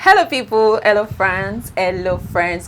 Hello people, hello friends,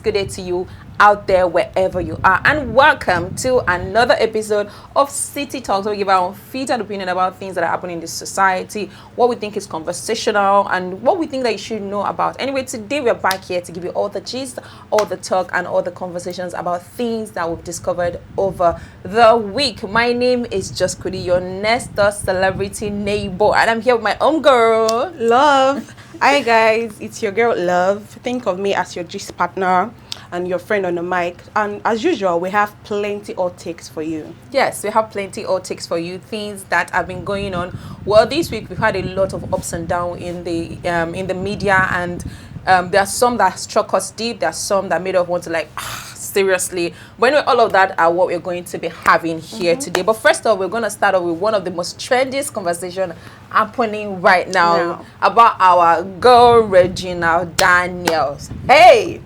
good day to you out there wherever you are, and welcome to another episode of City Talks, where we give our unfiltered opinion about things that are happening in this society, what we think is conversational, and what we think that you should know about. Anyway, today we're back here to give you all the gist, all the talk, and all the conversations about things that we've discovered over the week. My name is Just Kudi, your next door celebrity neighbor, and I'm here with my own girl, Love. Hi guys, it's your girl Love. Think of me as your gist partner and your friend on the mic. And as usual, we have plenty of takes for you. Yes, we have plenty of takes for you, things that have been going on. Well, this week we've had a lot of ups and downs in the media, and there are some that struck us deep. There are some that made us want to seriously. But anyway, all of that are what we're going to be having here today. But first off, we're going to start off with one of the most trendiest conversations happening right now about our girl Regina Daniels. Hey,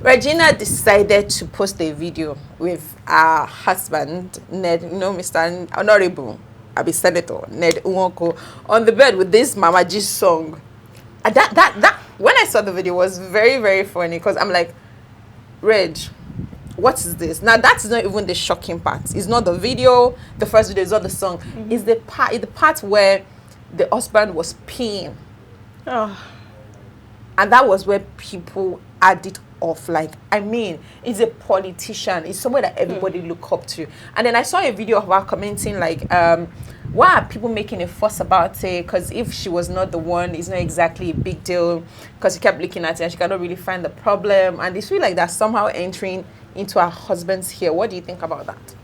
Regina decided to post a video with her husband Ned, Mr. Honorable Abi Senator Ned Nwoko, on the bed with this Mama G song. And that when I saw the video, it was very, very funny, because I'm like, Reg, what is this? Now that's not even the shocking part. It's not the video, the first video, it's not the song. It's the part where the husband was peeing. And that was where people had it off. Like, I mean, he's a politician. It's someone that everybody look up to. And then I saw a video of her commenting like, why are people making a fuss about it? Because if she was not the one, it's not exactly a big deal. Because she kept looking at it and she cannot really find the problem. And they feel like that's somehow entering into her husband's hair. What do you think about that?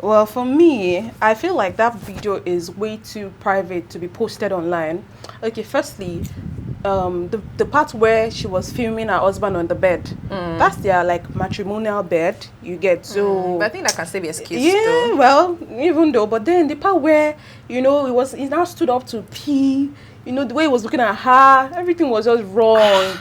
Well, for me, I feel like that video is way too private to be posted online. Okay, firstly, the part where she was filming her husband on the bed, that's their like matrimonial bed, you get. So but I think that can still be excused. Yeah, well, even though, but then the part where he now stood up to pee, the way he was looking at her, everything was just wrong.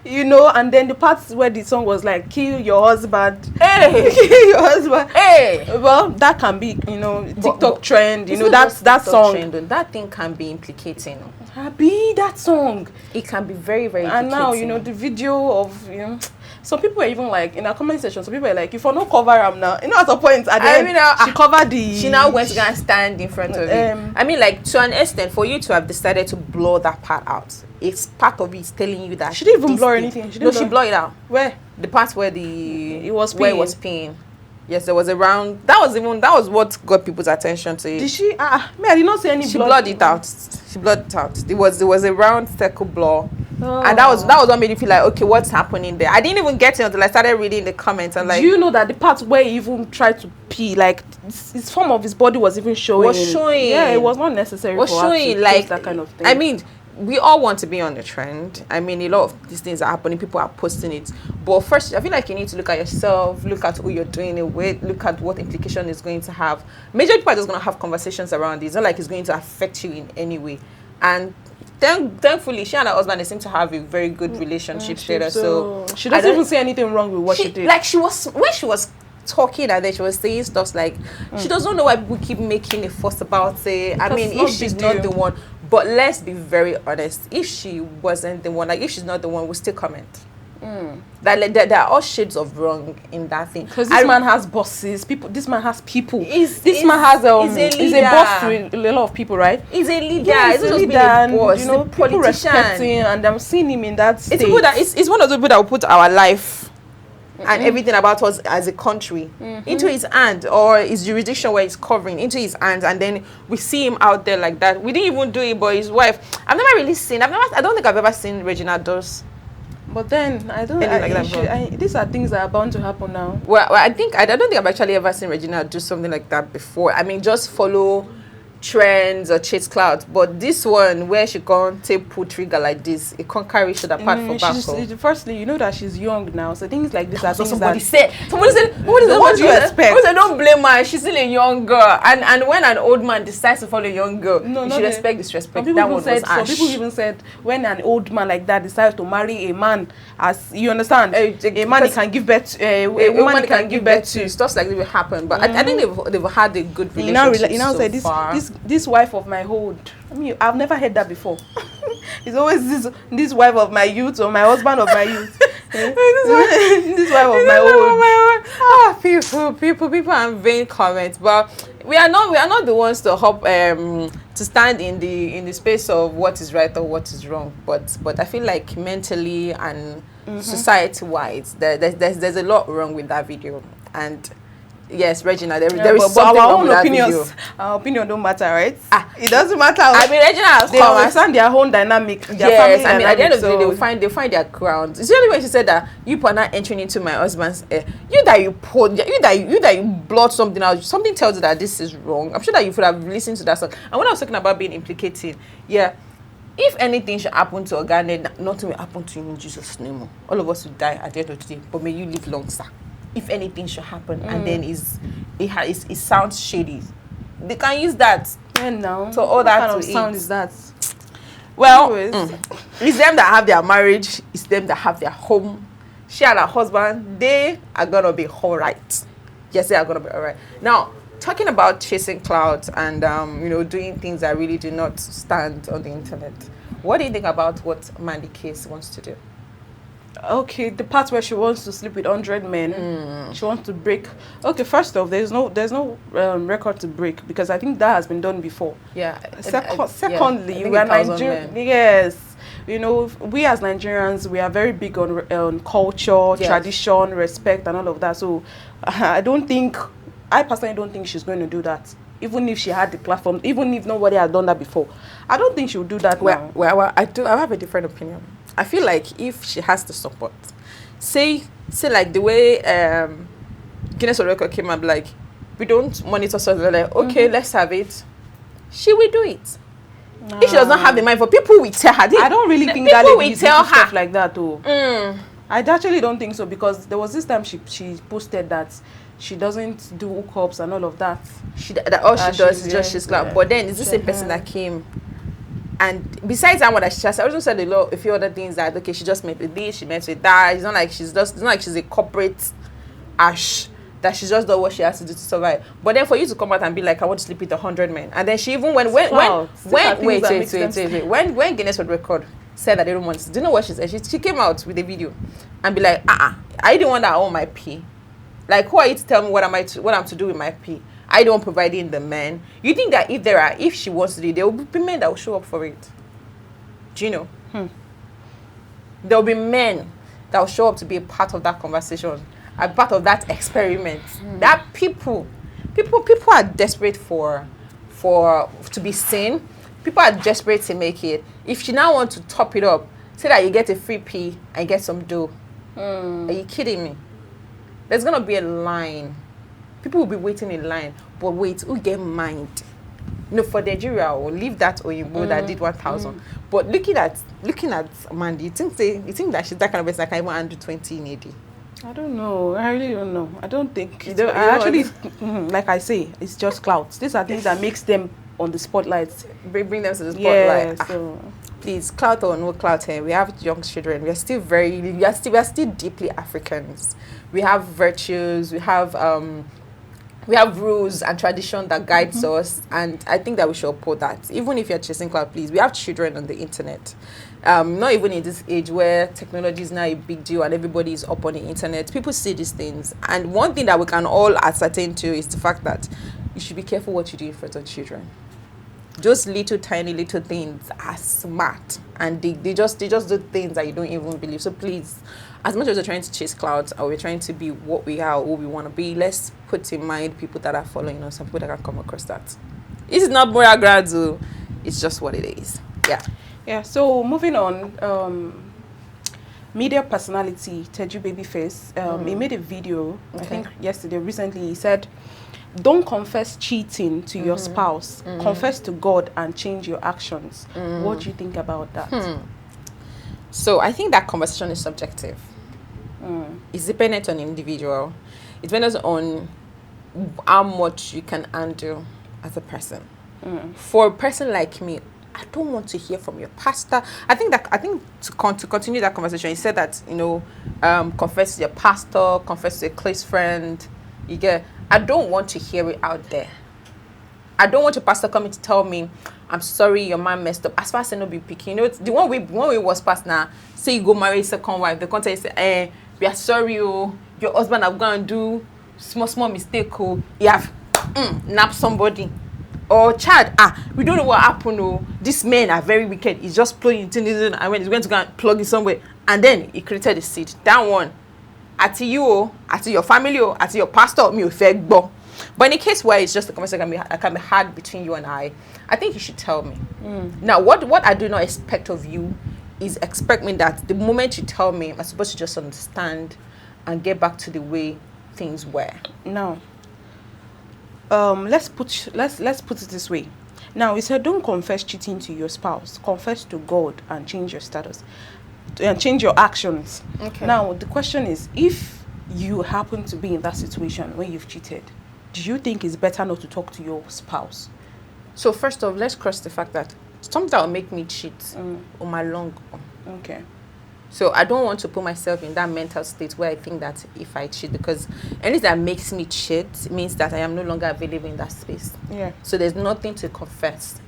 And then the parts where the song was like, kill your husband. Hey! Kill your husband. Hey! Well, that can be, TikTok trend, that song. Trend, that thing can be implicating. Happy, that song. It can be very, very implicating. And now, the video of, some people were even like, in our comment section, some people were like, if I don't cover him now, at a point, she covered she now went to go and stand in front of it. I mean, like, to an extent, for you to have decided to blur that part out, it's part of it telling you that she didn't even blur anything. She blurred it out. Where? The part where it was peeing. Yes, there was a round. That was what got people's attention to it. Did she? I did not see any. She blurred it out. She blurred it out. There was a round circle blur, and that was what made you feel like, okay, what's happening there? I didn't even get it until I started reading the comments and like. Do you know that the part where he even tried to pee, like his form of his body was even showing? Was showing. Yeah, it was not necessary. Was for showing her to like that kind of thing. I mean, we all want to be on the trend. I mean, a lot of these things are happening. People are posting it. But first, I feel like you need to look at yourself, look at who you're doing it with, look at what implication it's going to have. Major people are just going to have conversations around it. It's not like it's going to affect you in any way. And thankfully, she and her husband, they seem to have a very good relationship together. So she doesn't even see anything wrong with what she did. Like, when she was talking and then she was saying stuff like, she doesn't know why people keep making a fuss about it. I mean, if she's not the one. But let's be very honest. If she wasn't the one, like if she's not the one, we'll still comment. That there are all shades of wrong in that thing. Because this man has bosses. This man has people. This man has he's a boss to a lot of people, right? He's a leader. Yeah, he's a leader, and boss, people respect him, and I'm seeing him in that state. It's one of the people that will put our life and everything about us as a country into his hand, or his jurisdiction where he's covering, into his hands, and then we see him out there like that. We didn't even do it, but his wife. I don't think I've ever seen Regina does. But then these are things that are bound to happen now. Well, I don't think I've actually ever seen Regina do something like that before. I mean, just follow trends or chase clouds, but this one where she can't pull trigger like this, it can't carry shoulder pad for back. Firstly, you know that she's young now, so things like this are things somebody said, what do you expect? Don't blame her, she's still a young girl, and when an old man decides to follow a young girl, you should expect disrespect. Some people even said when an old man like that decides to marry a man, as you understand, a man can give birth to, a woman can give birth to, stuff like this will happen. But I think they've had a good relationship so far. This wife of my hold. I mean, I've never heard that before. It's always this wife of my youth or my husband of my youth. This wife of my own. Ah, people are vain comments, but we are not the ones to hop to stand in the space of what is right or what is wrong. But I feel like mentally and society wise, there's a lot wrong with that video. And yes, Regina, there is something our wrong own with that opinions, video. our opinion don't matter, right? It doesn't matter. I mean, Regina has They come and understand their own dynamic. Their yes, family I mean, at the end of the day, dynamic, they find their ground. It's the only way she said that you are not entering into my husband's you that you put you that you blot something out. Something tells you that this is wrong. I'm sure that you would have listened to that song. And when I was talking about being implicated, yeah, if anything should happen to Ogane, nothing will happen to you in Jesus' name. All of us will die at the end of the day, but may you live long, sir. If anything should happen, and then it sounds shady, they can use that. And now, so all what that kind to of sound it. is that? Well, Anyways. it's them that have their marriage. It's them that have their home. She and her husband, they are gonna be all right. Yes, they are gonna be all right. Now, talking about chasing clouds and doing things that really do not stand on the internet. What do you think about what Mandykiss wants to do? Okay, the part where she wants to sleep with 100 men, she wants to break. Okay, first off, there's no record to break because I think that has been done before. Yeah. Secondly, we are Nigerians. Yes, we as Nigerians, we are very big on culture, tradition, respect, and all of that. So, I personally don't think she's going to do that. Even if she had the platform, even if nobody has done that before, I don't think she would do that now. Well, I have a different opinion. I feel like if she has the support, say like the way Guinness World Record came up, like we don't monitor something like okay, let's have it. She will do it. If she does not have the mind for people, will tell her. I don't really think that lady will tell her stuff like that though. I actually don't think so because there was this time she posted that she doesn't do hookups and all of that. All she does is just she's like. But then it's the same person that came. And besides that one that she also said a few other things that okay, she just met with this, she met with that. It's not like she's a corporate ash that she just does what she has to do to survive. But then for you to come out and be like, I want to sleep with 100 men, and then she even when Guinness World Record said that they don't want to, do you know what she said? She came out with a video and be like, I the one that own my pee. Like, who are you to tell me what I'm to do with my pee? I don't provide in the men. You think that if she wants to do it, there will be men that will show up for it. Do you know? There will be men that will show up to be a part of that conversation, a part of that experiment. That people are desperate for to be seen. People are desperate to make it. If she now wants to top it up, say that you get a free pee and get some dough. Are you kidding me? There's gonna be a line. People will be waiting in line, but wait, who get mind? For Nigeria, or leave that Oyinbo that did 1,000. But looking at Mandy, you think that she's that kind of person that can even handle 20 in a day? I don't know. I really don't know. I don't think. Like I say, it's just clouds. These are things that makes them on the spotlight. Bring them to the spotlight. Yeah, so. Please, clout or no clout here, we have young children. We are still deeply Africans. We have virtues. We have rules and tradition that guides us, and I think that we should uphold that. Even if you're chasing clout, please. We have children on the internet. Not even in this age where technology is now a big deal and everybody is up on the internet. People see these things, and one thing that we can all ascertain to is the fact that you should be careful what you do in front of children. Just tiny little things are smart, and they just do things that you don't even believe. So please, as much as we're trying to chase clouds or we're trying to be what we are, who we want to be, let's put in mind people that are following us and people that can come across that. It's not moral grounds, it's just what it is. Yeah. So moving on, media personality Teju Babyface, he made a video, I think recently. He said, don't confess cheating to your spouse. Confess to God and change your actions. What do you think about that? So I think that conversation is subjective. It's dependent on the individual. It depends on how much you can handle as a person. For a person like me, I don't want to hear from your pastor. I think to continue that conversation, he said that confess to your pastor, confess to a close friend. I don't want to hear it out there. I don't want your pastor coming to tell me, I'm sorry, your man messed up. As far as I know, be picking. You know, the one way was past now. Say you go marry a second wife. The content say, we are sorry, oh, your husband have gone and do small mistake. Oh, you have nap somebody. Or Chad, we don't know what happened. Oh, these men are very wicked. He's just plugging it in, and when he's going to go and plug it somewhere, and then he created the seed. That one, at you, at your family, at your pastor, me fake bo. But in a case where it's just a conversation that can be hard between you and I think you should tell me. Now, what I do not expect of you is expect me that the moment you tell me, I'm supposed to just understand and get back to the way things were. No. Let's put it this way. Now, you said don't confess cheating to your spouse. Confess to God and change your status and change your actions. Okay. Now, the question is, if you happen to be in that situation where you've cheated, do you think it's better not to talk to your spouse? So first off, let's cross the fact that something that will make me cheat on my long. Okay. So I don't want to put myself in that mental state where I think that if I cheat, because anything that makes me cheat means that I am no longer available in that space. Yeah. So there's nothing to confess.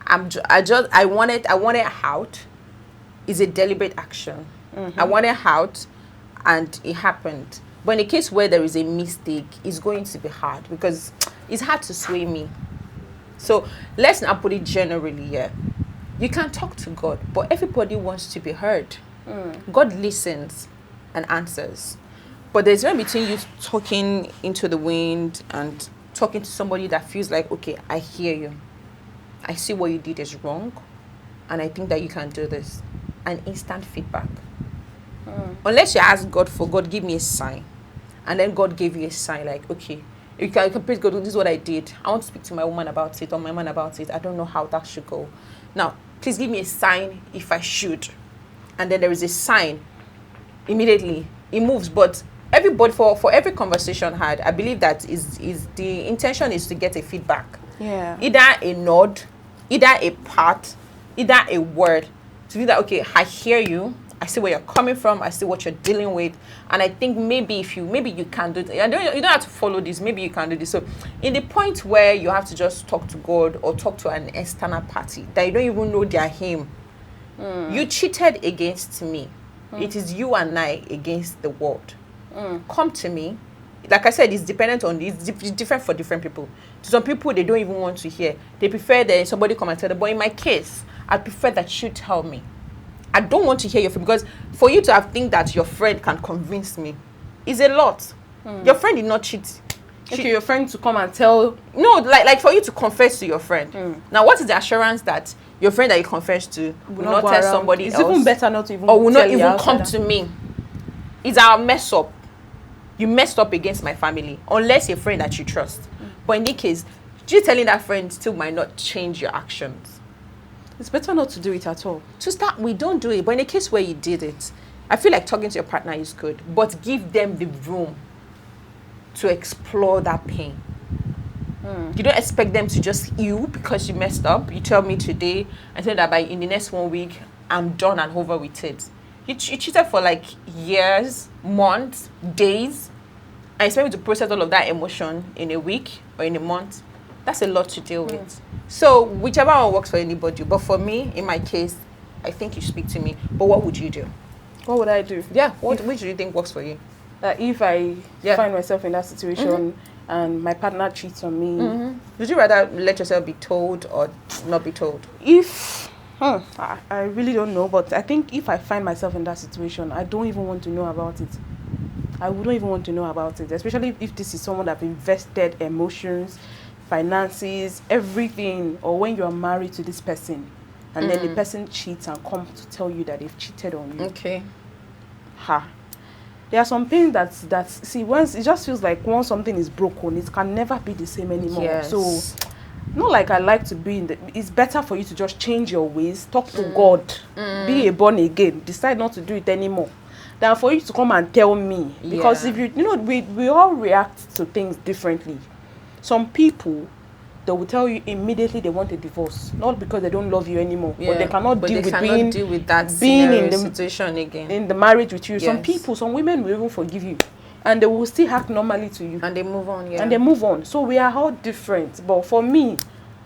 I want it out. It's a deliberate action. I want it out, and it happened. But in a case where there is a mistake, it's going to be hard because it's hard to sway me. So let's not put it generally here. You can talk to God, but everybody wants to be heard. God listens and answers. But there's one between you talking into the wind and talking to somebody that feels like, okay, I hear you. I see what you did is wrong. And I think that you can do this. And instant feedback. Unless you ask God for, God, give me a sign. And then God gave you a sign like, okay, you can praise God, this is what I did. I want to speak to my woman about it or my man about it. I don't know how that should go. Now, please give me a sign if I should. And then there is a sign. Immediately, it moves. But everybody, for every conversation had, I believe that is the intention is to get a feedback. Yeah. Either a nod, either a part, either a word. To be that, okay, I hear you. I see where you're coming from. I see what you're dealing with. And I think maybe you can do it. You don't have to follow this. Maybe you can do this. So in the point where you have to just talk to God or talk to an external party that you don't even know their him. You cheated against me. It is you and I against the world. Come to me. Like I said, it's dependent on it's different for different people. To some people, they don't even want to hear. They prefer that somebody come and tell them. But in my case, I prefer that you tell me. I don't want to hear your friend, because for you to have think that your friend can convince me is a lot. Your friend did not cheat. Okay, your friend to come and tell. No, like for you to confess to your friend. Now, what is the assurance that your friend that you confess to will not tell somebody it's else? It's even better not to even or will not even outsider. Come to me. It's our mess up. You messed up against my family, unless you're a friend that you trust. But in this case, you telling that friend still might not change your actions. It's better not to do it at all. To start, we don't do it. But in a case where you did it, I feel like talking to your partner is good. But give them the room to explore that pain. You don't expect them to just heal because you messed up. You tell me today, I said that in the next 1 week, I'm done and over with it. You cheated for like years, months, days. I expect you to process all of that emotion in a week or in a month. That's a lot to deal with. So whichever one works for anybody. But for me, in my case, I think you speak to me. But what would you do? What would I do? Yeah, which do you think works for you? If I find myself in that situation and my partner cheats on me. Would you rather let yourself be told or not be told? I really don't know, but I think if I find myself in that situation, I don't even want to know about it. I wouldn't even want to know about it, especially if this is someone that invested emotions, finances, everything, or when you are married to this person and then the person cheats and comes to tell you that they've cheated on you. Okay. There are some things that see, once it just feels like once something is broken, it can never be the same anymore. Yes. So not like I like to be it's better for you to just change your ways, talk to God, be a born again, decide not to do it anymore, than for you to come and tell me. Because if we all react to things differently. Some people, they will tell you immediately they want a divorce, not because they don't love you anymore, but they cannot deal with that being in the situation again, in the marriage with you. Yes. Some women will even forgive you and they will still act normally to you. And they move on, yeah. And they move on. So we are all different. But for me,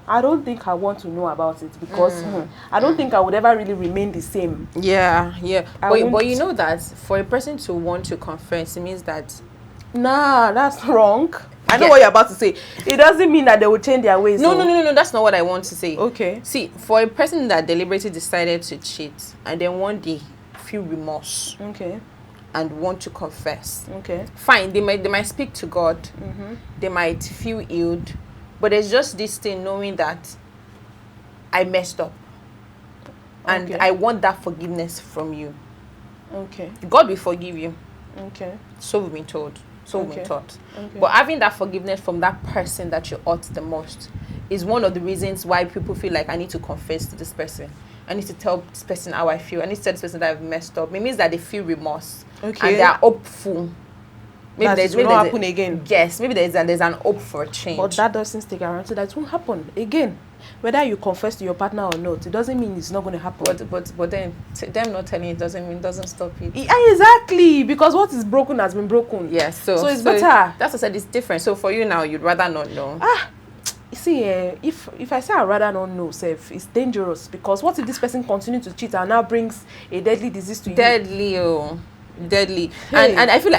I don't think I want to know about it because I don't think I would ever really remain the same. Yeah. I But you know that for a person to want to confess, it means that Nah, that's wrong. I know Yeah. what you're about to say. It doesn't mean that they will change their ways. no, so- that's not what I want to say. Okay. See, for a person that deliberately decided to cheat and then one day feel remorse Okay. and want to confess, Okay. fine, they might speak to God, they might feel healed, but there's just this thing knowing that I messed up and Okay. I want that forgiveness from you. Okay. God will forgive you. Okay. So we've been told. So we've been Okay. taught. Okay. But having that forgiveness from that person that you hurt the most is one of the reasons why people feel like I need to confess to this person. I need to tell this person how I feel. I need to tell this person that I've messed up. It means that they feel remorse. Okay. And they are hopeful. That it will not happen again. Yes, maybe there's an hope for a change. But that doesn't stick around, so that won't happen again. Whether you confess to your partner or not, it doesn't mean it's not going to happen. But then them not telling it doesn't stop it. Exactly, because what is broken has been broken. Yes, so it's better. That's what I said. It's different. So for you now, you'd rather not know. You see, if I say I'd rather not know, Seth, it's dangerous because what if this person continues to cheat and now brings a deadly disease to you? Deadly. Hey. And I feel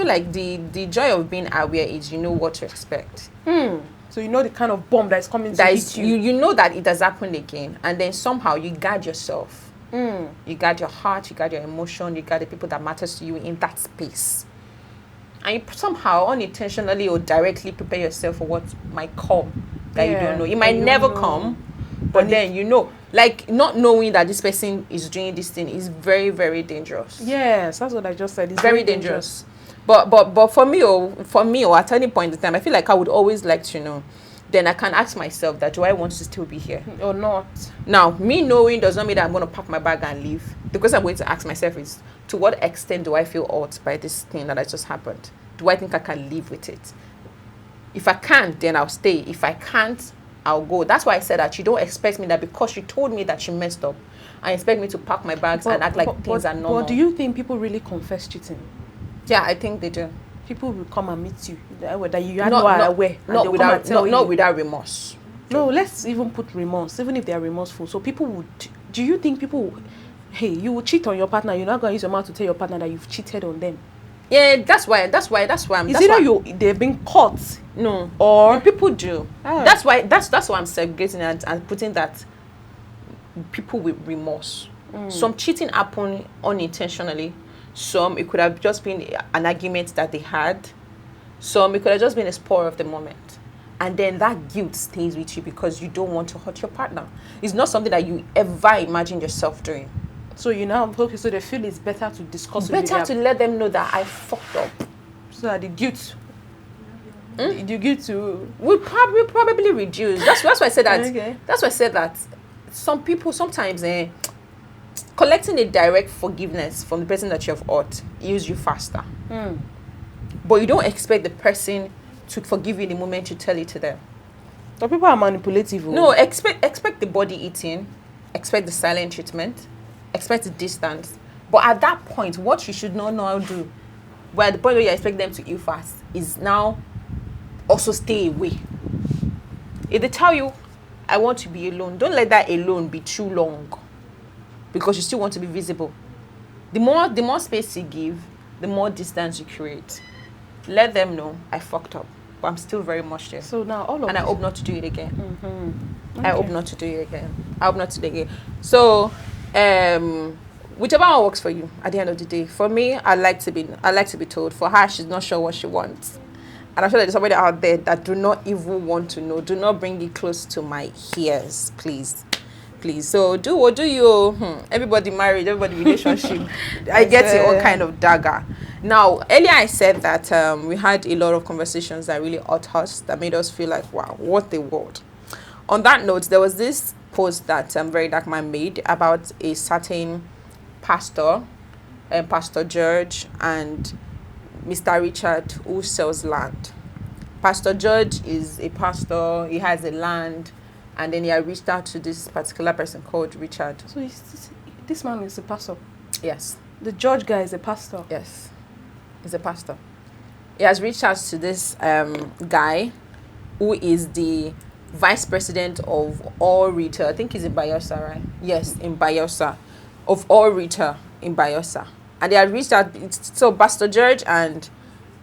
like the joy of being aware is you know what to expect. So you know the kind of bomb that is coming to That hit is, you. you know that it has happened again, and then somehow you guard yourself. You guard your heart, you guard your emotion, you guard the people that matters to you in that space, and you somehow unintentionally or directly prepare yourself for what might come that you don't know. It might never come, but then you know, like not knowing that this person is doing this thing is very, very dangerous. Yes, that's what I just said. It's Very dangerous. But for me, or at any point in time, I feel like I would always like to know. Then I can ask myself that do I want to still be here or not? now? Me knowing does not mean that I'm going to pack my bag and leave. The question I'm going to ask myself is, to what extent do I feel hurt by this thing that has just happened? Do I think I can live with it? If I can't, then I'll stay. If I can't, I'll go. That's why I said that you don't expect me that because you told me that you messed up, I expect me to pack my bags and act like things are normal. But do you think people really confess cheating? Yeah, I think they do. People will come and meet you that you are not aware. Not without remorse. No, let's even put remorse, even if they are remorseful. So people would. Do you think people? You will cheat on your partner. You're not going to use your mouth to tell your partner that you've cheated on them. Yeah, that's why. Is either they've been caught? No, or people do. That's why I'm segregating and putting that people with remorse. Some cheating happen unintentionally. Some it could have just been an argument that they had. Some it could have just been a spur of the moment. And then that guilt stays with you because you don't want to hurt your partner. It's not something that you ever imagined yourself doing. So so they feel it's better to discuss with to let them know that I fucked up. So that the guilt the guilt will probably reduce. That's why I said that. Okay. That's why I said that some people sometimes collecting a direct forgiveness from the person that you have hurt heals you faster. But you don't expect the person to forgive you in the moment you tell it to them. So people are manipulative. No, expect the body eating, expect the silent treatment, expect the distance. But at that point, what you should not now do, where the point where you expect them to heal fast, is now also stay away. If they tell you, I want to be alone, don't let that alone be too long. Because you still want to be visible. The more space you give, the more distance you create. Let them know I fucked up, but I'm still very much there. So now I hope not to do it again. Okay. I hope not to do it again. So, whichever one works for you. At the end of the day, for me, I like to be told. For her, she's not sure what she wants, and I'm sure there's somebody out there that do not even want to know. Do not bring it close to my ears, please. So do you? Everybody married, everybody relationship. I get it, all kind of dagger. Now, earlier I said that we had a lot of conversations that really hurt us, that made us feel like, wow, what the world. On that note, there was this post that Very Dark Man made about a certain pastor, Pastor George and Mr. Richard, who sells land. Pastor George is a pastor, he has a land, and then he had reached out to this particular person called Richard. So this man is a pastor? Yes. The George guy is a pastor? Yes. He's a pastor. he has reached out to this guy who is the vice president of all retail. I think he's in Bayelsa, right? Yes, in Bayelsa, of all retail in Bayelsa. And they had reached out. So Pastor George and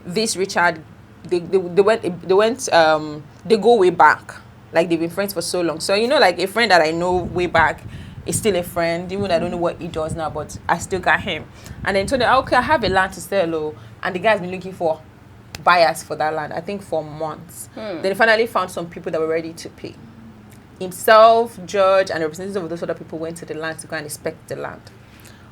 this Richard, they go way back. Like they've been friends for so long. So like a friend that I know way back is still a friend, even I don't know what he does now, but I still got him. And then told him, okay, I have a land to sell, and the guy's been looking for buyers for that land, I think for months. Then he finally found some people that were ready to pay. Himself, George, and representatives of those other people went to the land to go and inspect the land.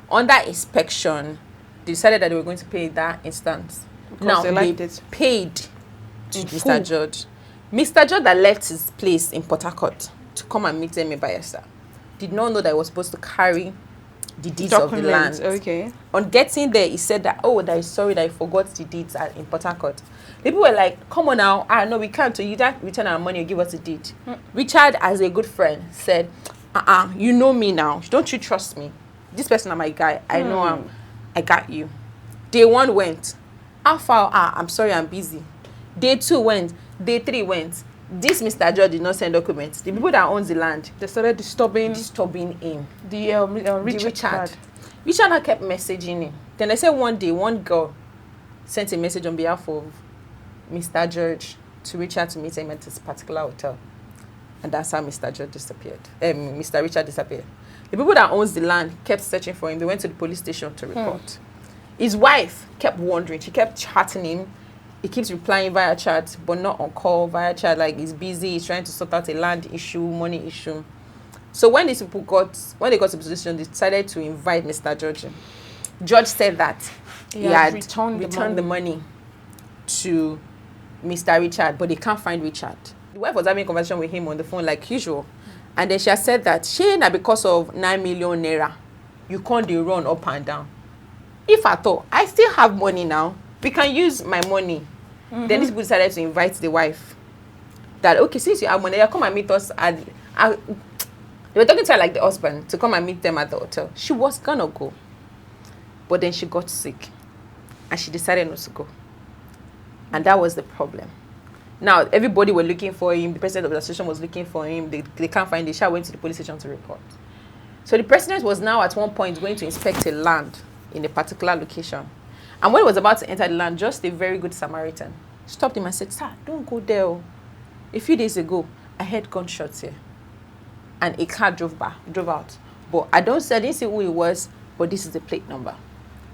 On that inspection, they decided that they were going to pay that instance. Now they paid to Mr. George. Mr. George that left his place in Port Harcourt to come and meet them in Bayelsa did not know that he was supposed to carry the deeds of the land. Okay. On getting there, he said that, that he's sorry that he forgot the deeds in Port Harcourt. People were like, come on now. No, we can't. So you don't return our money or give us a deed. Richard, as a good friend, said, you know me now. Don't you trust me? This person is my guy. I know him. I got you. Day 1 went. How far? I'm sorry, I'm busy. Day 2 went. Day 3 went. This Mr. George did not send documents. The people that owns the land, they started disturbing him. The Richard. Richard kept messaging him. Then they said one day, one girl sent a message on behalf of Mr. George to Richard to meet him at this particular hotel. And that's how Mr. George disappeared. Mr. Richard disappeared. The people that owns the land kept searching for him. They went to the police station to report. His wife kept wondering. She kept chatting him. He keeps replying via chat, but not on call, via chat, like he's busy, he's trying to sort out a land issue, money issue. So when these people when they got to the position, they decided to invite Mr. George. George said that he had returned the money to Mr. Richard, but they can't find Richard. The wife was having a conversation with him on the phone like usual. And then she has said that because of 9 million naira, you can't run up and down. If at all, I still have money now. We can use my money. Then these people decided to invite the wife. That, okay, since you have money, come and meet us they were talking to her like the husband to come and meet them at the hotel. She was gonna go. But then she got sick. And she decided not to go. And that was the problem. Now, everybody were looking for him. The president of the association was looking for him. They can't find him. She went to the police station to report. So the president was now at one point going to inspect a land in a particular location. And when he was about to enter the land, just a very good Samaritan stopped him and said, sir, don't go there. A few days ago, I heard gunshots here. And a car drove out. But I didn't see who it was, but this is the plate number.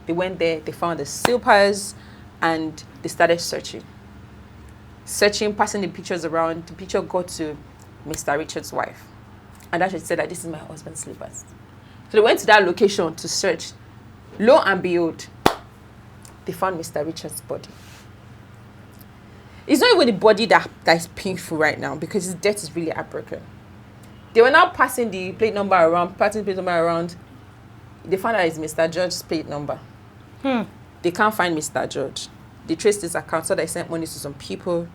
They went there, they found the slippers, and they started searching. Passing the pictures around. The picture got to Mr. Richard's wife. And that she said that this is my husband's slippers. So they went to that location to search. Lo and behold, they found Mr. Richard's body. It's not even the body that is painful right now because his death is really heartbreaking. They were now passing the plate number around. They found out it's Mr. George's plate number. They can't find Mr. George. They traced his account, so they sent money to some people.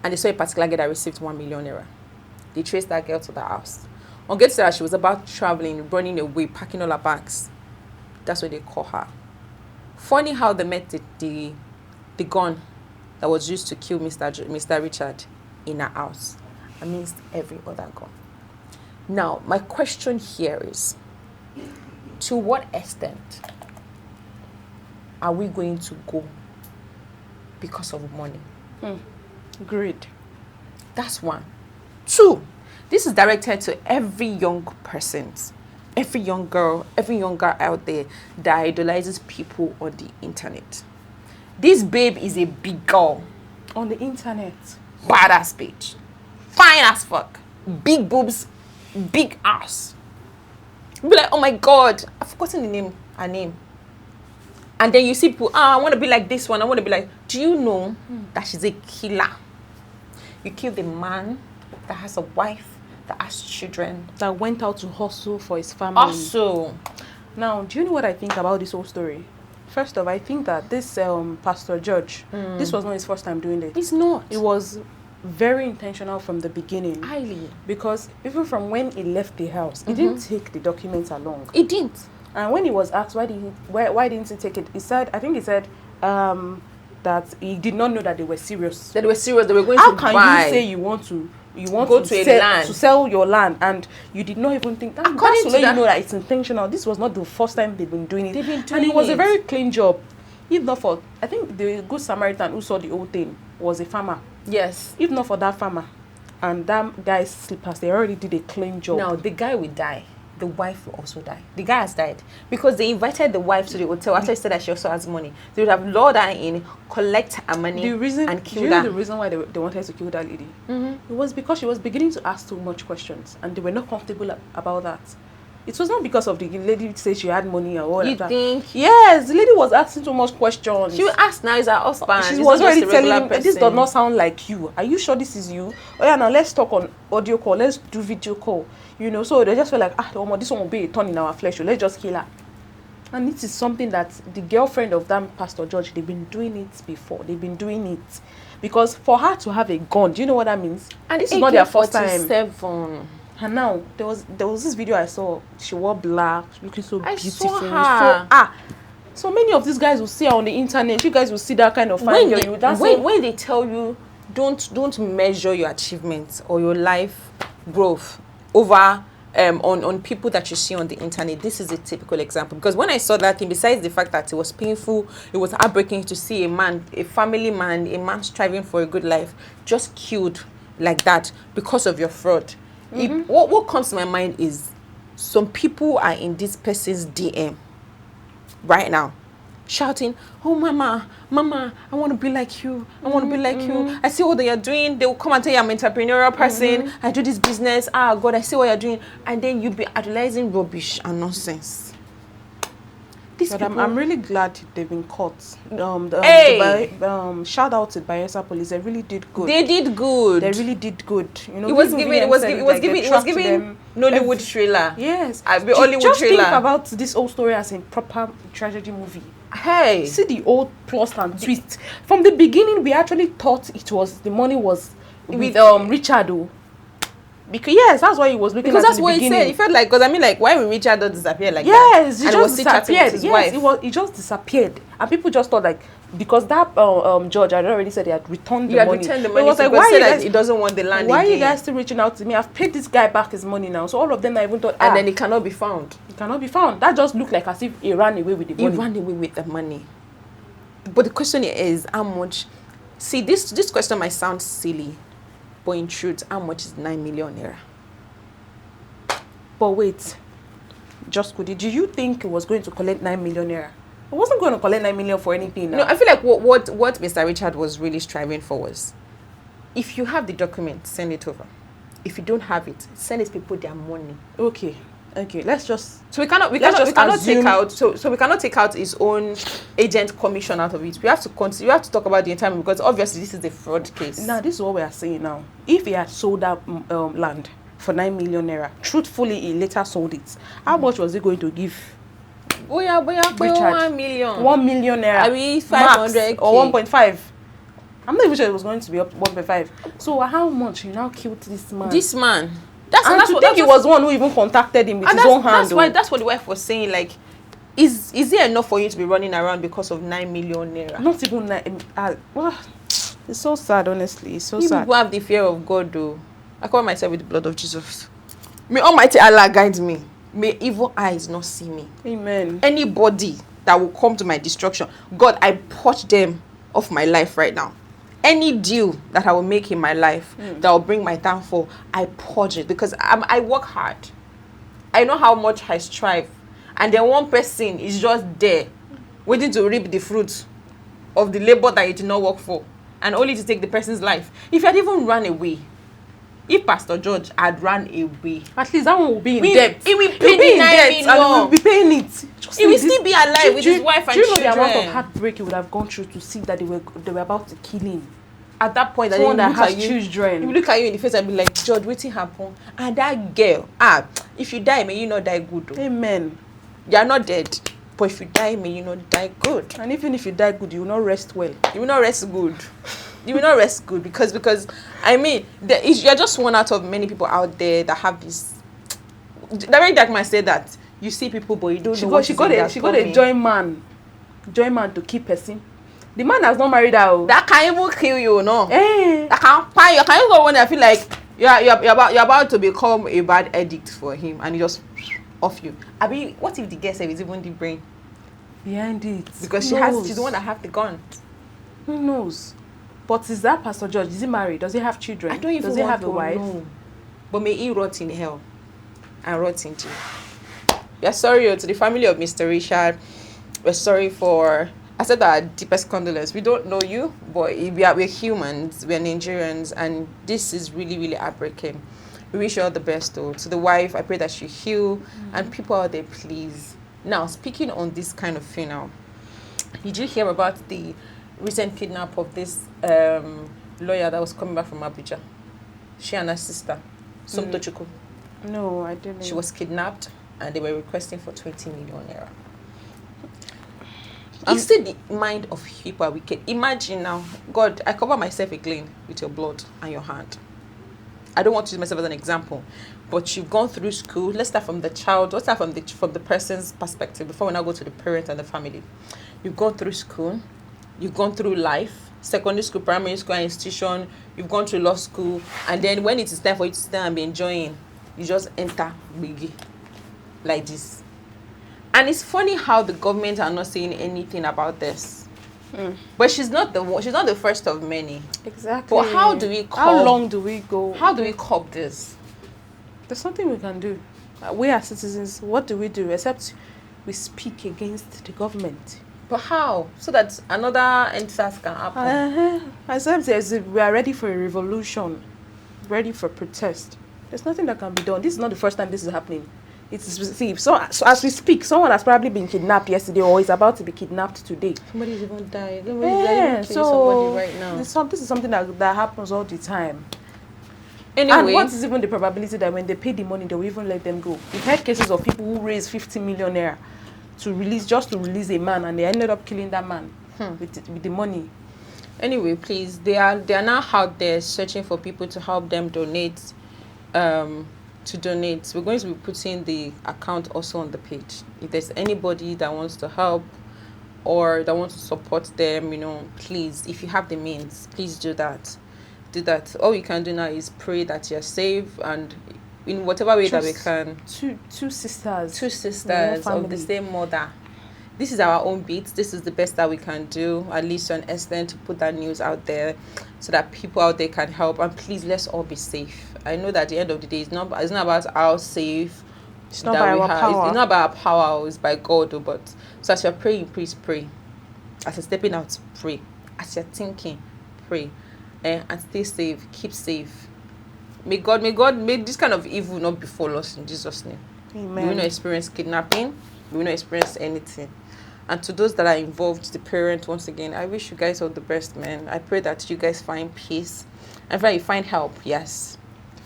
And they saw a particular girl that received 1 million naira. They traced that girl to the house. On getting to her, she was about traveling, running away, packing all her bags. That's when they caught her. Funny how they met the gun that was used to kill Mr. Richard in her house amidst every other gun. Now, my question here is, to what extent are we going to go because of money? Greed. That's one. 2, this is directed to every young person, every young girl, every young guy out there that idolizes people on the internet. This babe is a big girl. On the internet. Badass bitch. Fine as fuck. Big boobs, big ass. Be like, oh my God, I've forgotten her name. And then you see people, I want to be like this one. I want to be like, do you know that she's a killer? You kill the man that has a wife, that has children. That went out to hustle for his family. Also. Now, do you know what I think about this whole story? First off, I think that this Pastor George, this was not his first time doing it. It's not. It was very intentional from the beginning. Highly. Because even from when he left the house, he didn't take the documents along. He didn't. And when he was asked why didn't he take it, he said, that he did not know that they were serious. That they were serious. They were going How to can buy. you say you want to Go to a land. to sell your land and you did not even think that? According That's to the way that, you know that it's intentional. This was not the first time they've been doing it. They've been doing and it was a it. very clean job. If not for, I think the Good Samaritan who saw the whole thing was a farmer. Yes. If not for that farmer and that guy's slippers, they already did a clean job. Now the guy will die. The wife will also die. The guy has died because they invited the wife to the hotel after he said that she also has money. They would have lured her in, collect her money, and kill her. The reason why they wanted to kill that lady? It was because she was beginning to ask too much questions and they were not comfortable about that. It was not because of the lady say she had money or whatever. You think? Yes, the lady was asking too much questions. She will ask now, is her husband. She It's was not just already a regular telling him, this person. does not sound like you. Are you sure this is you? Oh yeah, now let's talk on audio call. Let's do video call. You know, so they just felt like, this one will be a thorn in our flesh. So let's just kill her. And this is something that the girlfriend of that Pastor George, they've been doing it before. They've been doing it. Because for her to have a gun, do you know what that means? And this is not their first time. AK-47. And now there was this video I saw. She wore black, looking so I beautiful. saw her. So many of these guys will see her on the internet. You guys will see that kind of When when they tell you don't measure your achievements or your life growth over on people that you see on the internet, this is a typical example. Because when I saw that thing, besides the fact that it was painful, it was heartbreaking to see a man, a family man, a man striving for a good life, just killed like that because of your fraud. What comes to my mind is some people are in this person's DM right now shouting, oh mama, I want to be like you, I want to be like you, I see what they are doing. They will come and tell you I'm an entrepreneurial person, I do this business, God, I see what you're doing, and then you'll be idolizing rubbish and nonsense. But I'm really glad they've been caught. Shout out to Bayelsa Police. They really did good. They did good. They really did good. You know, it was giving Nollywood thriller. Yes, Hollywood just thriller. Think about this whole story as a proper tragedy movie. Hey, see the old plot and twist. From the beginning, we actually thought the money was with Richard. Because yes, that's why he was looking. Because at that's what he said. He felt like, because I mean, like, why would Richard not disappear like that? Yes, he and just disappeared. With his wife. He just disappeared, and people just thought like, because that George had already said he had returned the money. Returned the money. It was like, why said that he doesn't want the land? Why again? are you guys still reaching out to me? I've paid this guy back his money now. So all of them I even thought, and then he cannot be found. He cannot be found. That just looked like as if he ran away with the money. He ran away with the money. But the question is, how much? See, this question might sound silly, but in truth, how much is 9 million naira? But wait, just Kudi, do you think it was going to collect 9 million naira? It wasn't going to collect 9 million for anything. Now. No, I feel like what Mr. Richard was really striving for was, if you have the document, send it over. If you don't have it, send these people their money. Okay, let's just. So we cannot take out his own agent commission out of it. We have to continue. We have to talk about the entire, because obviously this is a fraud case. Now this is what we are saying now. If he had sold that land for 9 million naira, truthfully he later sold it, how much was he going to give? Richard? 1 million. 1 million naira. I mean 500 or 1.5. I'm not even sure it was going to be up to 1.5. So how much you now killed this man? That's he was the one who even contacted him with his own hand. That's what the wife was saying. Like, is it enough for you to be running around because of 9 million naira? Not even 9. It's so sad, honestly. It's so sad. People have the fear of God, though. I cover myself with the blood of Jesus. May Almighty Allah guide me. May evil eyes not see me. Amen. Anybody that will come to my destruction, God, I purge them off my life right now. Any deal that I will make in my life that will bring my downfall, I purge it, because I work hard. I know how much I strive. And then one person is just there, waiting to reap the fruits of the labor that you did not work for, and only to take the person's life. If you had even run away, if Pastor George had run away, at least that one will be in debt. He will pay the 9 million. And we will be paying it. He will still be alive with his wife and children. Do you know the amount of heartbreak he would have gone through to see that they were about to kill him? At that point, someone that has children. He will look at you in the face and be like, George, what happened? And that girl, if you die, may you not die good. Though. Amen. You are not dead, but if you die, may you not die good. And even if you die good, you will not rest well. You will not rest good. You will not rest good because I mean, you're just one out of many people out there that have this. The very dark man said that you see people, but you don't know. She got a join man to keep person. The man has not married her. Oh. That can even kill you, no? Eh. That can find you. Can you go when I feel like you're about to become a bad addict for him, and he just off you? I mean, what if the girl is even the brain Behind it. because Who she's the one that have the gun? Who knows? But is that Pastor George? Is he married? Does he have children? I don't even Does he want have a to wife? know. But may he rot in hell and rot in jail. We are sorry to the family of Mr. Richard. We're sorry for. I said our deepest condolence. We don't know you, but we're humans. We're Nigerians, and this is really, really heartbreaking. We wish you all the best, though. To the wife, I pray that she heal. And people out there, please. Now, speaking on this kind of thing now, did you hear about the recent kidnap of this lawyer that was coming back from Abuja? She and her sister, Somtochukwu. No, I didn't. She was kidnapped, and they were requesting for 20 million naira. You see the mind of people are wicked. Imagine now, God, I cover myself again with your blood and your hand. I don't want to use myself as an example, but you've gone through school. Let's start from the child. Let's start from the person's perspective before we now go to the parent and the family. You've gone through school. You've gone through life, secondary school, primary school, institution. You've gone through law school, and then when it is time for you to stand and be enjoying, you just enter biggie like this. And it's funny how the government are not saying anything about this. But she's not the first of many. Exactly. But how do we How long do we go? How do we cope this? There's nothing we can do. We as citizens, what do we do except we speak against the government? But how? So that another endsars can happen. Except we are ready for a revolution, ready for protest. There's nothing that can be done. This is not the first time this is happening. So as we speak, someone has probably been kidnapped yesterday or is about to be kidnapped today. Somebody's even died. So somebody right now. This is something that happens all the time. Anyway, and what is even the probability that when they pay the money, they will even let them go? We've had cases of people who raised 50 million naira to release a man, and they ended up killing that man with the money. Anyway, please, they are now out there searching for people to help them donate. To donate, we're going to be putting the account also on the page. If there's anybody that wants to help or that wants to support them, please, if you have the means, please do that. All you can do now is pray that you're safe, and in whatever way that we can. Two sisters of the same mother. This is our own beat. This is the best that we can do, at least to an extent, to put that news out there so that people out there can help. And please, let's all be safe. I know that at the end of the day, it's not about how safe. It's not by our power. It's not by our power. It's by God. But so as you're praying, please pray. As you're stepping out, pray. As you're thinking, pray. And stay safe. Keep safe. May this kind of evil not befall us in Jesus' name. Amen. We will not experience kidnapping. We will not experience anything. And to those that are involved, the parent, once again, I wish you guys all the best, man. I pray that you guys find peace. And that you find help, yes.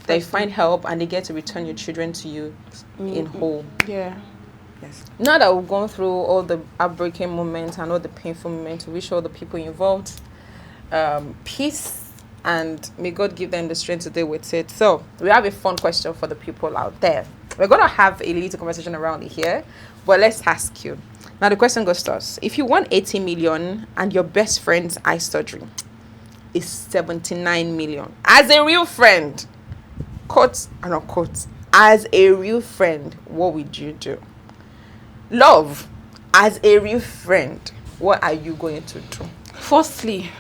That you find help and they get to return your children to you in whole. Yeah. Yes. Now that we've gone through all the heartbreaking moments and all the painful moments, we wish all the people involved peace, and may God give them the strength to deal with it. So we have a fun question for the people out there. We're going to have a little conversation around it here, but let's ask you. Now the question goes to us. If you won 80 million and your best friend's eye surgery is 79 million, as a real friend, quote and unquote, as a real friend, what would you do? Love, as a real friend, what are you going to do? Firstly,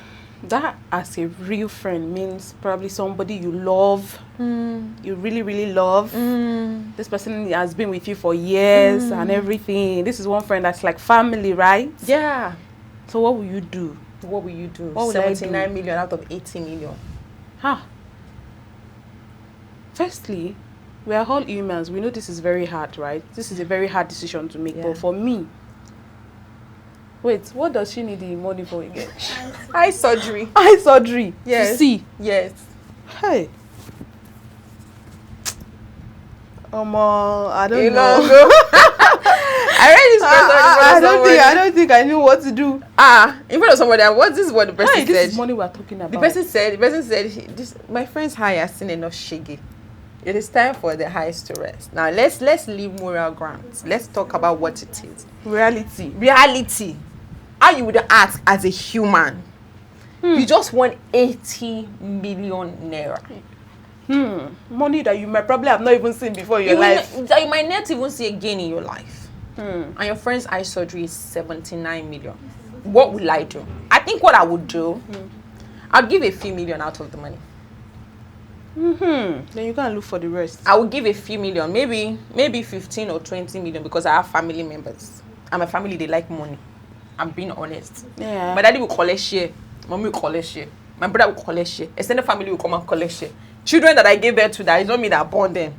that as a real friend means probably somebody you love, you really, really love. This person has been with you for years and everything. This is one friend that's like family, right? Yeah. So what will you do? What will you do? What will I do? 79 million out of 80 million. Firstly, we are all humans. We know this is very hard, right? This is a very hard decision to make. Yeah. But for me, wait, what does she need the money for again? Eye surgery. Eye surgery. Yes. To see. Yes. Hey. I don't know. I read this person. I don't think I knew what to do. In front of somebody, this is what the person said. This is money we're talking about. The person said, my friend's high has seen enough shaggy. It is time for the highs to rest. Now let's leave moral grounds. Let's talk about what it is. Reality. how you would act as a human. You just want 80 million naira. Money that you might probably have not even seen before in your life. That you might not even see again in your life. And your friend's eye surgery is 79 million. What will I do? I think what I would do, I'll give a few million out of the money. Then you can look for the rest. I will give a few million, maybe 15 or 20 million, because I have family members. And my family, they like money. I'm being honest. Yeah. My daddy will collect share. Mommy will collect share. My brother will collect share. Extended family will come and collect share. Children that I gave birth to, that is not me that born them.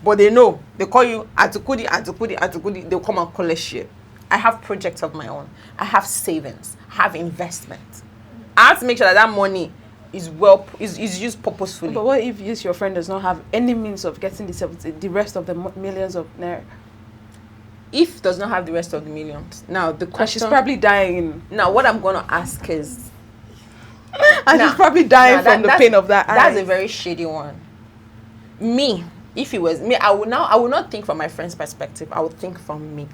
But they know. They call you Atukudi. They'll come and collect share. I have projects of my own. I have savings. I have investment. I have to make sure that money is used purposefully. But what if your friend does not have any means of getting the rest of the millions of naira? If does not have the rest of the millions. Now the question. And she's probably dying. Now what I'm gonna ask is. And she's probably dying from the pain of that. That's a very shady one. Me, if it was me, I would not think from my friend's perspective. I would think from me.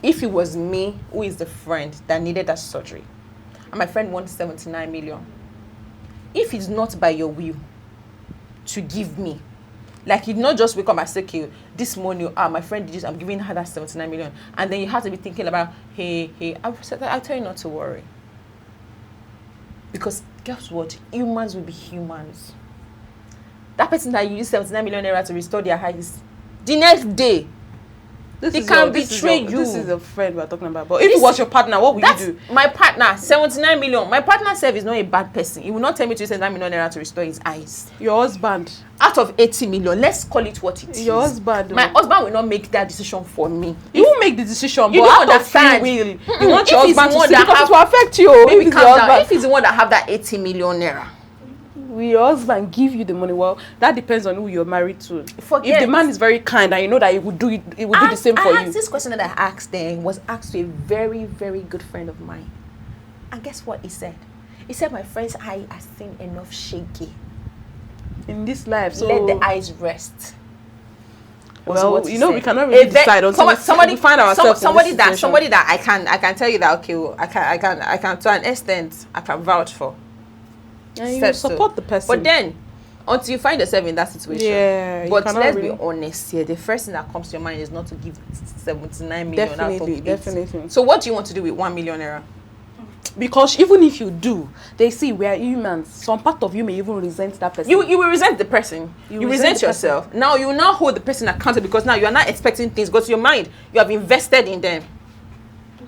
If it was me, who is the friend that needed that surgery, and my friend wants 79 million. If it's not by your will to give me, like you not just wake up and say, okay, this morning, my friend did this, I'm giving her that 79 million, and then you have to be thinking about, hey, I'll tell you not to worry. Because guess what? Humans will be humans. That person that you use 79 million naira to restore their eyes, the next day, they can betray you. This is a friend we're talking about. But if it was your partner, what would you do? My partner, 79 million. My partner self is not a bad person. He will not tell me to use 79 million naira to restore his eyes. Your husband. Out of 80 million, let's call it what it is. Your husband. My husband will not make that decision for me. You won't make the decision, you but don't out of free understand. will. You want your husband to see, because it will affect you. Baby, calm down. If he's the one that have that 80 million naira, will your husband give you the money? Well, that depends on who you're married to. Forget. If the man is very kind and you know that he would do it, he would do the same for you. This question that I asked then was asked to a very, very good friend of mine. And guess what he said? He said, my friend's eye has seen enough shaky in this life. So let the eyes rest. Well, you know, we cannot really decide until we find ourselves somebody that I can tell you that, okay, well, I can to an extent I can vouch for. And you support the person. But then, until you find yourself in that situation. Yeah. But let's be honest here. The first thing that comes to your mind is not to give 79 million out of it. Definitely. So what do you want to do with 1 million naira? Because even if you do, they see we are humans. Some part of you may even resent that person. You will resent the person. You resent yourself. Now you now hold the person accountable, because now you are not expecting things. Go to your mind. You have invested in them.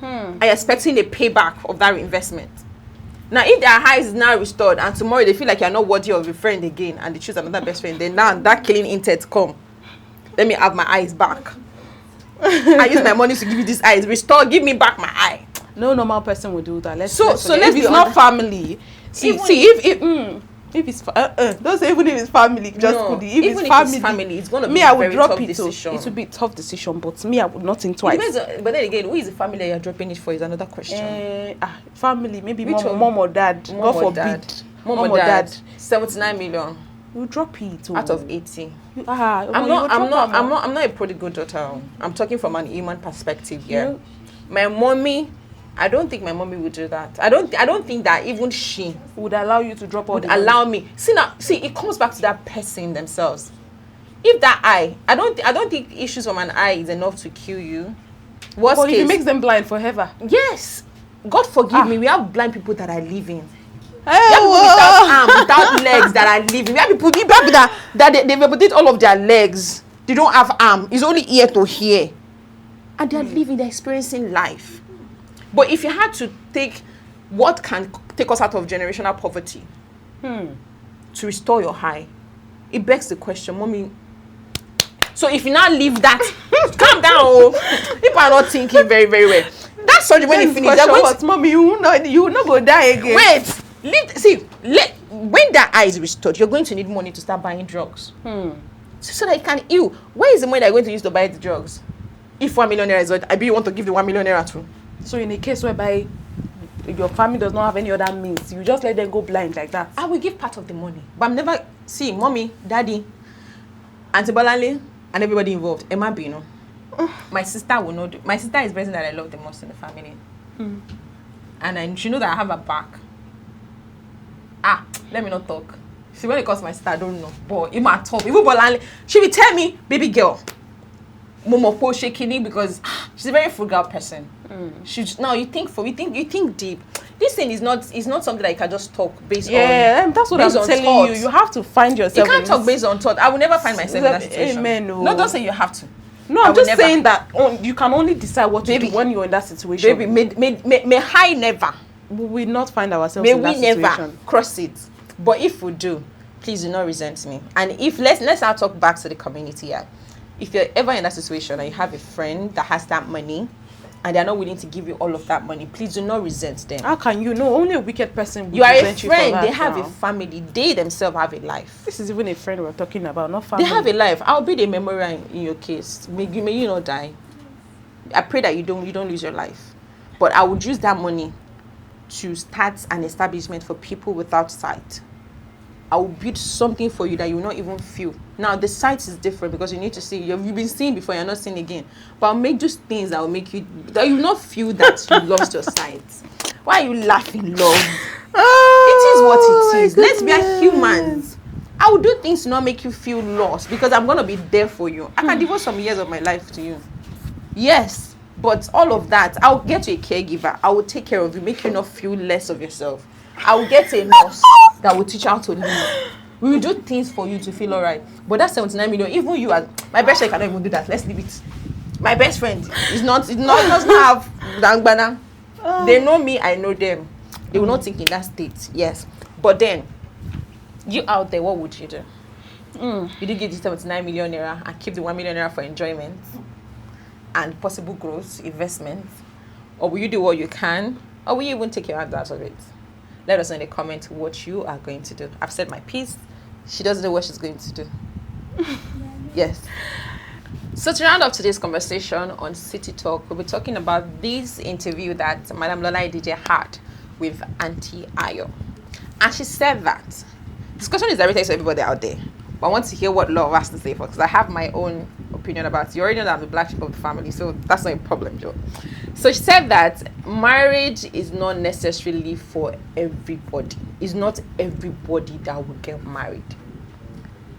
Are you expecting a payback of that investment? Now, if their eyes is now restored and tomorrow they feel like you're not worthy of a friend again and they choose another best friend, then now that killing intent come. Let me have my eyes back. I use my money to give you these eyes. Restore, give me back my eye. No normal person would do that. Let's if it's not family. If it's don't say even if it's family, just no, if it's family, it's going to be me, a I would very drop tough it. decision. It would be a tough decision, but me, I would not think twice. But then again, who is the family that you're dropping it for is another question. Family, maybe mom or dad. God forbid. Mom or dad. 79 million. You drop it out of 80. I'm not a prodigal daughter. I'm talking from an human perspective here. My mommy, I don't think my mommy would do that. I don't think that even she would allow you to drop all would allow me. See, it comes back to that person themselves. If that I don't think issues from an eye is enough to kill you. Worst case, if it makes them blind forever. Yes. God forgive me. We have blind people that are living. We have people without arms, without legs that are living. We have people that they've amputated all of their legs. They don't have arm. It's only ear to hear. And they're living, they're experiencing life. But if you had to take what can take us out of generational poverty to restore your eye, it begs the question, mommy. So if you now leave that, calm down. Oh. People are not thinking very, very well. That's surgery when you finish. Mommy, you will not go die again. Wait. When that eye is restored, you're going to need money to start buying drugs. So that it can heal. Where is the money that you're going to use to buy the drugs? If 1 million naira is what I bet you want to give the 1 million naira to. So in a case whereby your family does not have any other means, you just let them go blind like that. I will give part of the money. But I'm never mommy, daddy, Auntie Bolale, and everybody involved. Emma Bino. My sister will not do. My sister is the person that I love the most in the family. and she knows that I have her back. Let me not talk. See, when it comes to my sister, I don't know. But in my top, even Bolanle, she will tell me, baby girl, Momo po shaking because she's a very frugal person. Now you think deep. This thing is not something that you can just talk based on. Yeah, that's what I'm telling thought. you. You have to find yourself. You can't talk based on thought. I will never find myself in that situation. Amen. No, don't say you have to. No, I'm just saying that you can only decide what to do when you're in that situation. Baby, may I never. We will not find ourselves in that situation. May we never cross it. But if we do, please do not resent me. And if let's now talk back to the community here. If you're ever in that situation and you have a friend that has that money and they're not willing to give you all of that money, please do not resent them. How can you know? Only a wicked person will you are a resent friend. You for that. They have a family. They themselves have a life. This is even a friend we're talking about, not family. They have a life. I'll be the memorial in your case. May you not die. I pray that you don't lose your life. But I would use that money to start an establishment for people without sight. I will build something for you that you will not even feel. Now, the sight is different because you need to see. You've been seeing before, you're not seeing again. But I'll make just things that will make you, that you will not feel that you lost your sight. Why are you laughing, love? It is what it is. Let's be humans. I will do things to not make you feel lost because I'm going to be there for you. I can devote some years of my life to you. Yes, but all of that, I'll get you a caregiver. I will take care of you, make you not feel less of yourself. I will get a nurse that will teach you how to live. We will do things for you to feel alright. But that's 79 million. Even you, as my best friend, cannot even do that. Let's leave it. My best friend does not have dangbana. They know me, I know them. They will not think in that state. Yes, but then you out there, what would you do? You did get this 79 million naira and keep the 1 million naira for enjoyment and possible growth, investment, or will you do what you can, or will you even take your hand out of it? Let us know in the comment what you are going to do. I've said my piece. She doesn't know what she's going to do. Yes. So to round up today's conversation on City Talk, we'll be talking about this interview that Madam Lola Idije had with Auntie Ayo. And she said that this question is directed to everybody out there. But I want to hear what Love has to say first, because I have my own opinion about it. You already know that I'm the black sheep of the family, so that's not a problem, Joe. So she said that marriage is not necessarily for everybody. It's not everybody that will get married.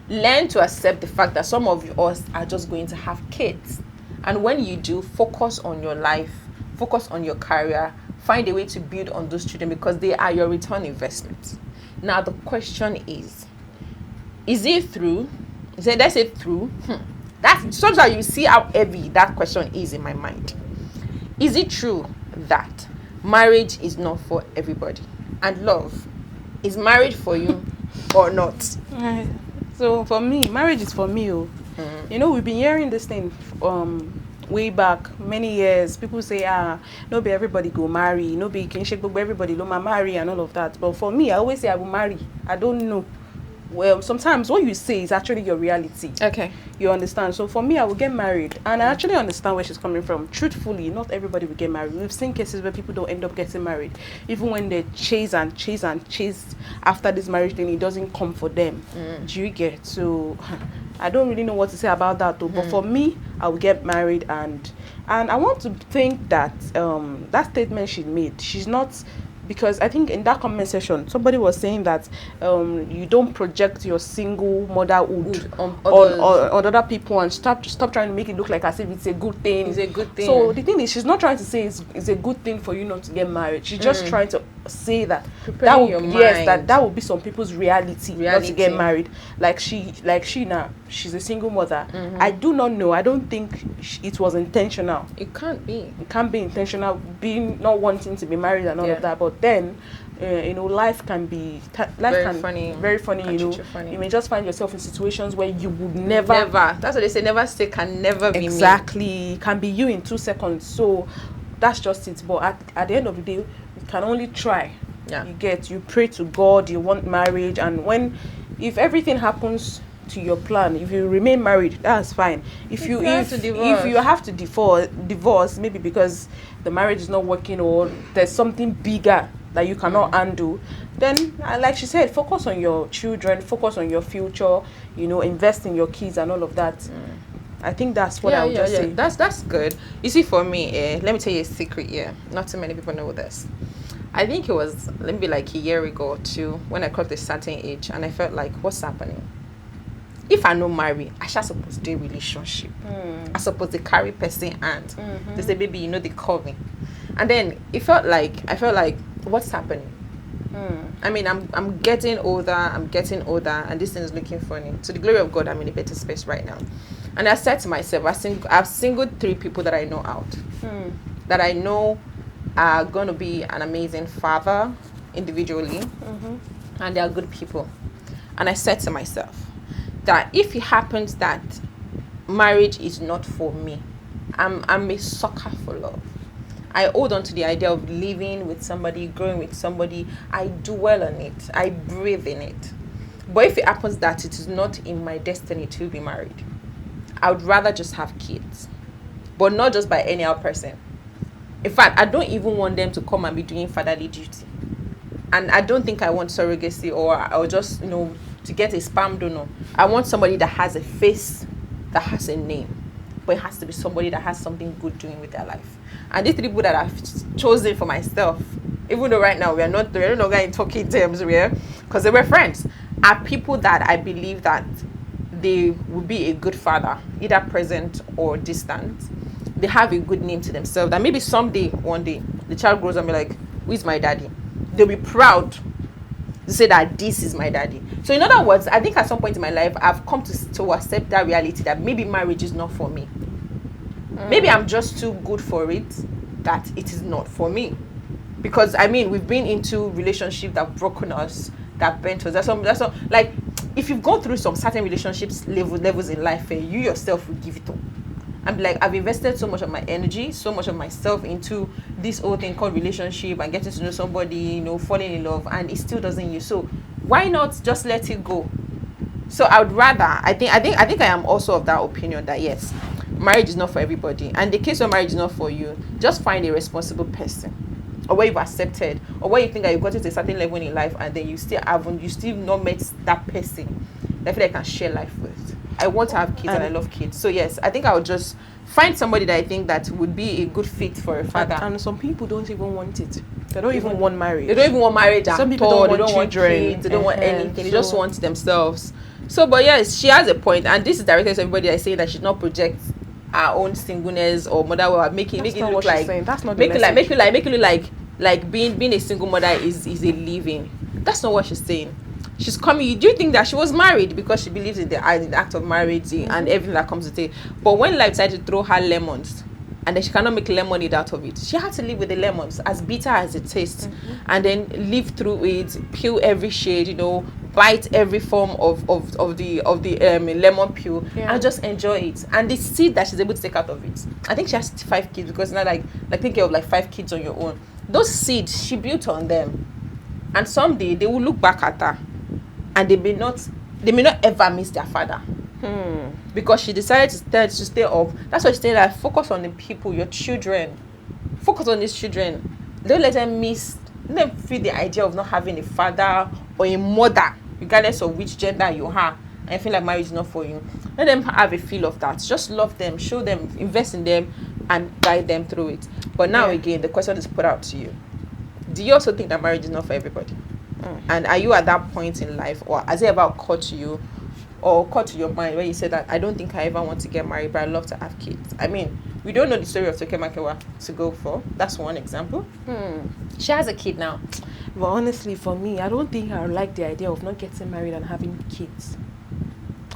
Learn to accept the fact that some of us are just going to have kids. And when you do, focus on your life, focus on your career, find a way to build on those children because they are your return investment. Now the question is it through? Let's say through. That's sometimes you see how heavy that question is in my mind. Is it true that marriage is not for everybody? And Love, is marriage for you or not? So for me, marriage is for me. You know, we've been hearing this thing way back many years. People say, no be everybody go marry, no be can shake, but everybody don't marry and all of that. But for me, I always say I will marry. I don't know. Well, sometimes what you say is actually your reality. Okay. You understand? So for me, I will get married. And I actually understand where she's coming from. Truthfully, not everybody will get married. We've seen cases where people don't end up getting married. Even when they chase after this marriage thing, it doesn't come for them. Do you get? So I don't really know what to say about that though. But for me, I will get married and I want to think that that statement she made, she's not. Because I think in that comment section, somebody was saying that you don't project your single motherhood on other people and stop trying to make it look like as if it's a good thing. It's a good thing. So the thing is, she's not trying to say it's a good thing for you not to get married. She's just trying to say that that would be some people's reality not to get married. Like she now, she's a single mother. I do not know. I don't think it was intentional. It can't be. It can't be intentional. Being not wanting to be married and all of that, but then life can be very funny. You know, you may just find yourself in situations where you would never. That's what they say. Never say can never be. Exactly, it can be you in 2 seconds. So that's just it. But at the end of the day, you can only try. Yeah. You pray to God. You want marriage, and if everything happens to your plan, if you remain married, that's fine. If you have to divorce, maybe because the marriage is not working or there's something bigger that you cannot undo, then like she said, focus on your children, focus on your future, invest in your kids and all of that. I think that's what I would just say. That's good. You see, for me, let me tell you a secret. Yeah, not too many people know this. I think it was maybe like a year ago or two when I crossed a certain age, and I felt like, what's happening? If I no marry, I shall supposed to do a relationship. I supposed to carry person and they say, baby, you know they call me, and then I felt like, what's happening? I mean, I'm getting older, and this thing is looking funny. To the glory of God, I'm in a better space right now. And I said to myself, I've singled 3 people that I know out, that I know are going to be an amazing father individually, and they are good people. And I said to myself that if it happens that marriage is not for me, I'm a sucker for love. I hold on to the idea of living with somebody, growing with somebody. I dwell on it. I breathe in it. But if it happens that it is not in my destiny to be married, I would rather just have kids. But not just by any other person. In fact, I don't even want them to come and be doing fatherly duty. And I don't think I want surrogacy or just, to get a sperm donor. I want somebody that has a face, that has a name. But it has to be somebody that has something good doing with their life. And these 3 people that I've chosen for myself, even though right now we're no longer in talking terms, because they were friends, are people that I believe that they will be a good father, either present or distant. They have a good name to themselves. That maybe someday, one day, the child grows up and be like, who is my daddy? They'll be proud to say that this is my daddy. So in other words, I think at some point in my life, I've come to accept that reality that maybe marriage is not for me. Maybe I'm just too good for it, that it is not for me. Because I mean, we've been into relationships that have broken us, that bent us. That's some like, if you've gone through some certain relationships levels in life, you yourself will give it up. I'm like, I've invested so much of my energy, so much of myself into this whole thing called relationship and getting to know somebody, falling in love, and it still doesn't use. So why not just let it go? So I would rather, I think I am also of that opinion that yes, marriage is not for everybody. And the case where marriage is not for you, just find a responsible person, or where you've accepted, or where you think that you've gotten to a certain level in life, and then you still not met that person that I feel like I can share life with. I want to have kids and I love kids. So yes, I think I would just find somebody that I think that would be a good fit for a father. And some people don't even want it. They don't even want marriage. They don't even want marriage at all. Some people don't they don't want children. Want kids. They don't want anything. They just want themselves. So, but yes, she has a point, and this is directed to everybody that saying that she's not project our own singleness or motherhood, make it look like that's not make it look like being a single mother is a living. That's not what she's saying. She's coming. Do you think that she was married because she believes in the act of marriage and everything that comes with it? But when life decided to throw her lemons, and then she cannot make lemonade out of it, she had to live with the lemons, as bitter as it tastes, and then live through it, peel every shade, bite every form of the lemon peel, and just enjoy it. And the seed that she's able to take out of it, I think she has 5 kids, because now like thinking of like 5 kids on your own. Those seeds she built on them, and someday they will look back at her, and they may not ever miss their father. Because she decided to stay up. That's why she said that focus on the people, your children. Focus on these children. Don't let them feel the idea of not having a father or a mother, regardless of which gender you are, and feel like marriage is not for you. Let them have a feel of that. Just love them, show them, invest in them, and guide them through it. But now again, the question is put out to you. Do you also think that marriage is not for everybody? And are you at that point in life, or has it ever occurred to you or occurred to your mind where you said that I don't think I ever want to get married, but I love to have kids? I mean, we don't know the story of Toke Makewa to go for. That's one example. She has a kid now. But honestly, for me, I don't think I like the idea of not getting married and having kids.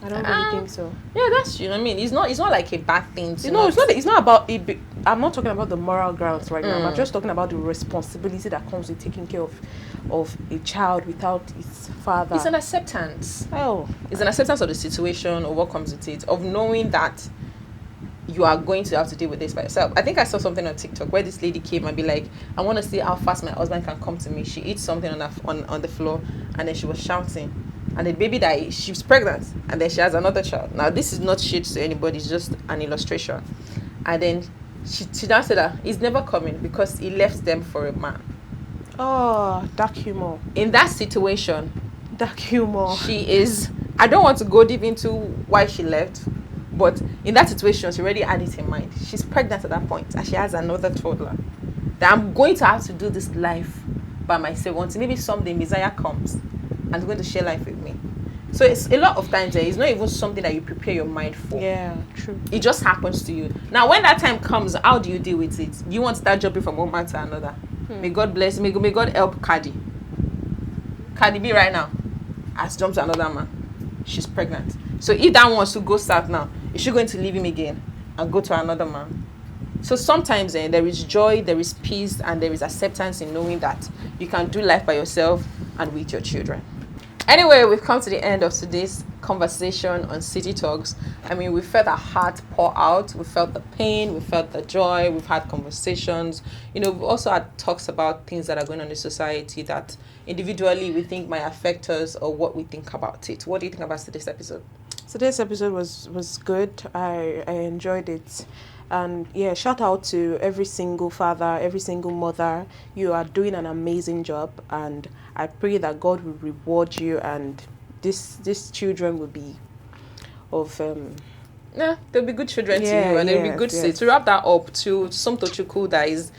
I don't really think so. Yeah, that's true. I mean, it's not like a bad thing. It's not about it. I'm not talking about the moral grounds right now. I'm just talking about the responsibility that comes with taking care of a child without its father. It's an acceptance. Oh, it's an acceptance of the situation or what comes with it, of knowing that you are going to have to deal with this by yourself. I think I saw something on TikTok where this lady came and be like, I want to see how fast my husband can come to me. She eats something on the floor, and then she was shouting. And the baby died. She's pregnant, and then she has another child. Now, this is not shit to anybody. It's just an illustration. And then she now said that he's never coming because he left them for a man. Oh, dark humor. In that situation, dark humor. She is. I don't want to go deep into why she left, But in that situation, she already had it in mind. She's pregnant at that point, and she has another toddler. That I'm going to have to do this life by myself until maybe someday Messiah comes and is going to share life with me. So it's a lot of times it's not even something that you prepare your mind for. Yeah, true. It just happens to you. Now, when that time comes, how do you deal with it? You want to start jumping from one man to another. May God bless. May God help Cardi. Cardi B right now has jumped to another man. She's pregnant. So if that wants to go south now, is she going to leave him again and go to another man? So sometimes there is joy, there is peace, and there is acceptance in knowing that you can do life by yourself and with your children. Anyway, we've come to the end of today's conversation on City Talks. I mean, we felt our heart pour out. We felt the pain. We felt the joy. We've had conversations. You know, we've also had talks about things that are going on in society that individually we think might affect us or what we think about it. What do you think about today's episode? Today's episode was good. I enjoyed it. And yeah, shout out to every single father, every single mother. You are doing an amazing job, and I pray that God will reward you, and these children will be of Yeah, they'll be good children to Yeah, you, and they'll be yes, good yes. to wrap that up to some Tochukwu that is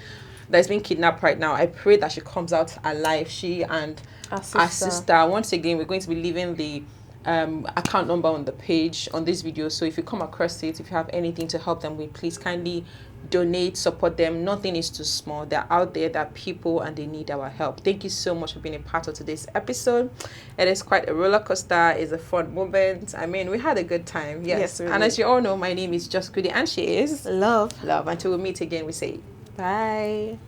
being kidnapped right now. I pray that she comes out alive. She and Our our sister. sister. Once again, we're going to be leaving the account number on the page on this video. So if you come across it, if you have anything to help them with, please kindly donate, support them. Nothing is too small. They're out there, they're people, and they need our help. Thank you so much for being a part of today's episode. It is quite a roller coaster. It's a fun moment. I mean, we had a good time. Yes. Yes, we And did. as you all know, my name is Just Goody, and she is Love. Love. Until we meet again, we say Bye.